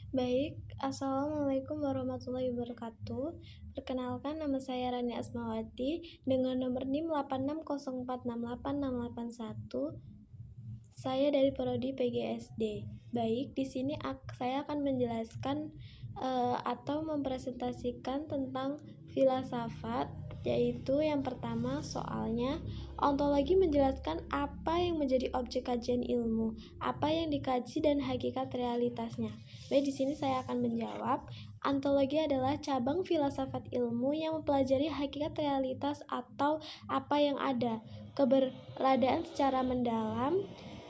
Baik, Assalamualaikum warahmatullahi wabarakatuh. Perkenalkan, nama saya Rani Asmawati dengan nomor NIM 8604668681. Saya dari Prodi PGSD. Baik, di sini saya akan menjelaskan atau mempresentasikan tentang filsafat, yaitu yang pertama soalnya ontologi menjelaskan apa yang menjadi objek kajian ilmu, apa yang dikaji dan hakikat realitasnya. Baik, di sini saya akan menjawab. Ontologi adalah cabang filsafat ilmu yang mempelajari hakikat realitas atau apa yang ada, keberadaan secara mendalam,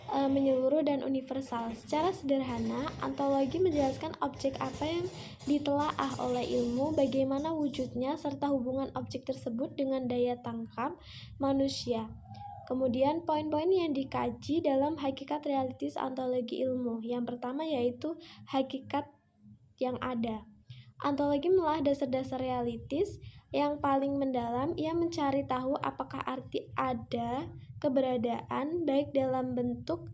menyeluruh dan universal. Secara sederhana, ontologi menjelaskan objek apa yang ditelaah oleh ilmu, bagaimana wujudnya, serta hubungan objek tersebut dengan daya tangkap manusia. Kemudian poin-poin yang dikaji dalam hakikat realitis ontologi ilmu. Yang pertama yaitu hakikat yang ada. Ontologi menelaah dasar-dasar realitis yang paling mendalam. Ia mencari tahu apakah arti ada, keberadaan, baik dalam bentuk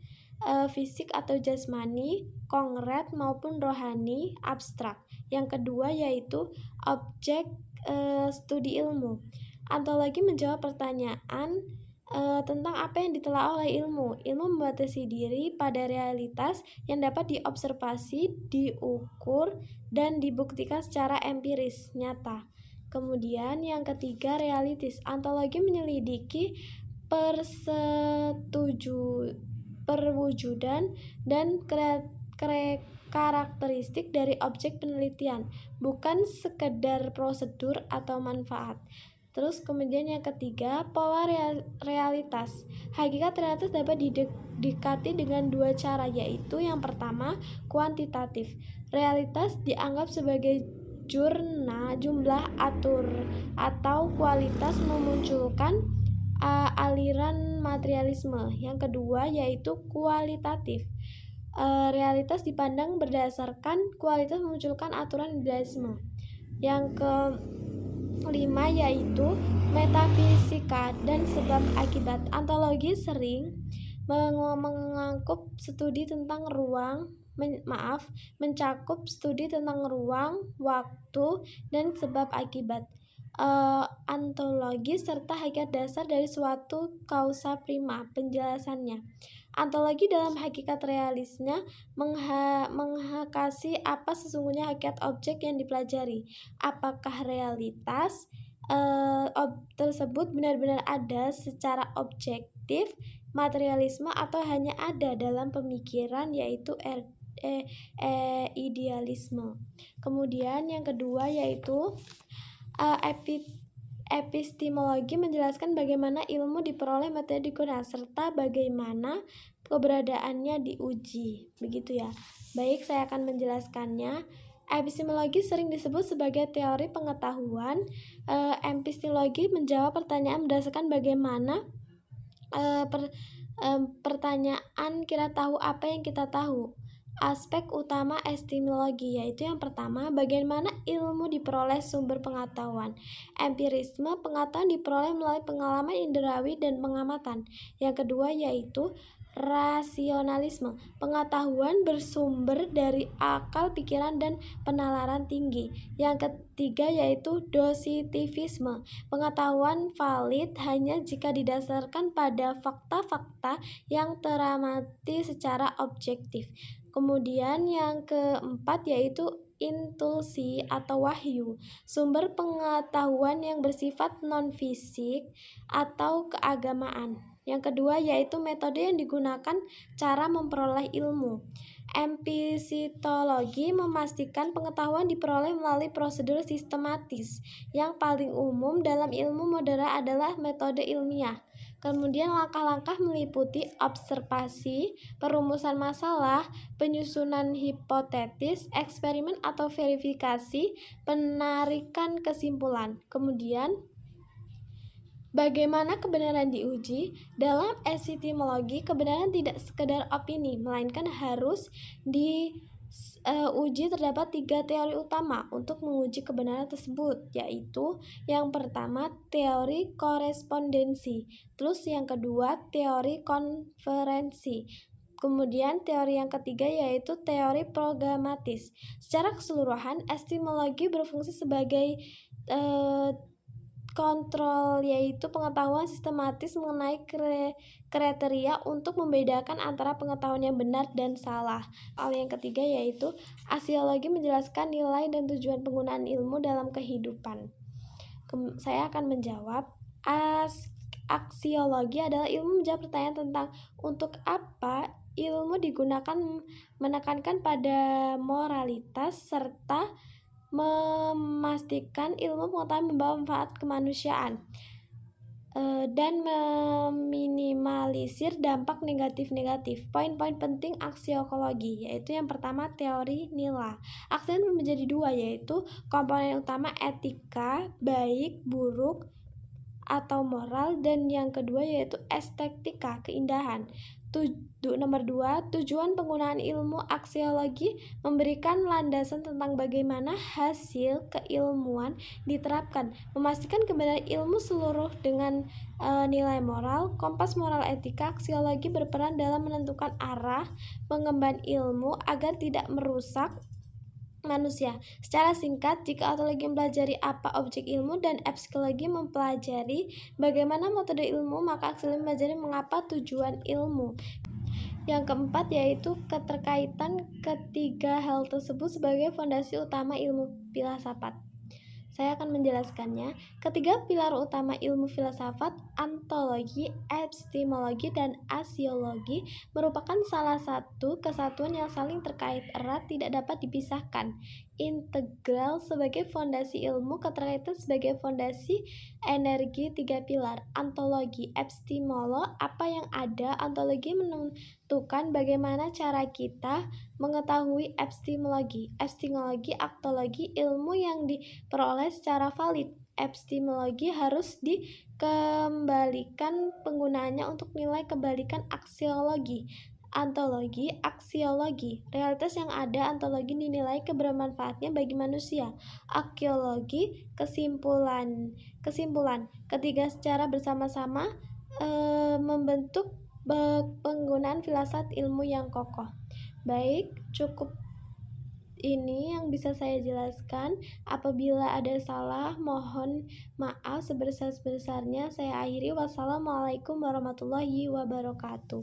fisik atau jasmani, konkret maupun rohani, abstrak. Yang kedua yaitu objek studi ilmu. Ontologi menjawab pertanyaan tentang apa yang ditelaah oleh ilmu. Ilmu membatasi diri pada realitas yang dapat diobservasi, diukur, dan dibuktikan secara empiris, nyata. Kemudian yang ketiga, realitis. Ontologi menyelidiki perwujudan dan karakteristik dari objek penelitian, bukan sekedar prosedur atau manfaat. Terus kemudian yang ketiga, pola realitas. Hakikat realitas dapat didekati dengan dua cara, yaitu yang pertama, kuantitatif. Realitas dianggap sebagai jumlah atau kualitas memunculkan aliran materialisme. Yang kedua yaitu kualitatif. Realitas dipandang berdasarkan kualitas memunculkan aturan idealisme. Yang kelima yaitu metafisika dan sebab akibat. Ontologi sering mencakup studi tentang ruang, waktu, dan sebab akibat. Ontologi serta hakikat dasar dari suatu kausa prima. Penjelasannya, ontologi dalam hakikat realisnya menghakasi apa sesungguhnya hakikat objek yang dipelajari. Apakah realitas tersebut benar-benar ada secara objektif, materialisme, atau hanya ada dalam pemikiran, yaitu idealisme. Kemudian yang kedua yaitu epistemologi menjelaskan bagaimana ilmu diperoleh, metode digunakan, serta bagaimana keberadaannya diuji. Begitu ya. Baik, saya akan menjelaskannya. Epistemologi sering disebut sebagai teori pengetahuan. Epistemologi menjawab pertanyaan berdasarkan bagaimana pertanyaan kira tahu apa yang kita tahu. Aspek utama epistemologi yaitu yang pertama, bagaimana ilmu diperoleh, sumber pengetahuan. Empirisme, pengetahuan diperoleh melalui pengalaman indrawi dan pengamatan. Yang kedua yaitu rasionalisme, pengetahuan bersumber dari akal, pikiran, dan penalaran tinggi. Yang ketiga yaitu positivisme, pengetahuan valid hanya jika didasarkan pada fakta-fakta yang teramati secara objektif. Kemudian yang keempat yaitu intuisi atau wahyu, sumber pengetahuan yang bersifat non-fisik atau keagamaan. Yang kedua yaitu metode yang digunakan cara memperoleh ilmu. Epistemologi memastikan pengetahuan diperoleh melalui prosedur sistematis. Yang paling umum dalam ilmu modern adalah metode ilmiah. Kemudian langkah-langkah meliputi observasi, perumusan masalah, penyusunan hipotesis, eksperimen atau verifikasi, penarikan kesimpulan. Kemudian bagaimana kebenaran diuji? Dalam epistemologi, kebenaran tidak sekedar opini, melainkan harus diuji. Terdapat 3 teori utama untuk menguji kebenaran tersebut, yaitu yang pertama teori korespondensi, terus yang kedua teori konferensi, Kemudian teori yang ketiga yaitu teori programatis. Secara keseluruhan, epistemologi berfungsi sebagai kontrol, yaitu pengetahuan sistematis mengenai kriteria untuk membedakan antara pengetahuan yang benar dan salah. Hal yang ketiga yaitu aksiologi menjelaskan nilai dan tujuan penggunaan ilmu dalam kehidupan. Saya akan menjawab. Aksiologi adalah ilmu menjawab pertanyaan tentang untuk apa ilmu digunakan, menekankan pada moralitas serta memastikan ilmu pengetahuan membawa manfaat kemanusiaan dan meminimalisir dampak negatif-negatif. Poin-poin penting aksiologi yaitu yang pertama teori nilai. Aksiologi menjadi dua, yaitu komponen utama etika, baik, buruk, atau moral, dan yang kedua yaitu estetika, keindahan. Nomor 2, tujuan penggunaan ilmu aksiologi memberikan landasan tentang bagaimana hasil keilmuan diterapkan, memastikan kebenaran ilmu seluruh dengan nilai moral, kompas moral etika. Aksiologi berperan dalam menentukan arah pengembangan ilmu agar tidak merusak manusia. Secara singkat, jika ontologi mempelajari apa objek ilmu dan epsikologi mempelajari bagaimana metode ilmu, maka aksiologi mempelajari mengapa tujuan ilmu. Yang keempat yaitu keterkaitan ketiga hal tersebut sebagai fondasi utama ilmu filsafat. Saya akan menjelaskannya. Ketiga pilar utama ilmu filsafat, ontologi, epistemologi, dan aksiologi, merupakan salah satu kesatuan yang saling terkait erat, tidak dapat dipisahkan, integral sebagai fondasi ilmu, keterkaitan sebagai fondasi energi. Tiga pilar, ontologi, epistemolo, apa yang ada, ontologi menentukan bagaimana cara kita mengetahui. Epistemologi, aktologi, ilmu yang diperoleh secara valid. Epistemologi harus dikembalikan penggunaannya untuk nilai kebalikan aksiologi. Ontologi, aksiologi, realitas yang ada. Ontologi dinilai kebermanfaatnya bagi manusia. Aksiologi, kesimpulan. Ketiga secara bersama-sama membentuk penggunaan filsafat ilmu yang kokoh. Baik, cukup ini yang bisa saya jelaskan. Apabila ada salah, mohon maaf sebesar-besarnya. Saya akhiri. Wassalamualaikum warahmatullahi wabarakatuh.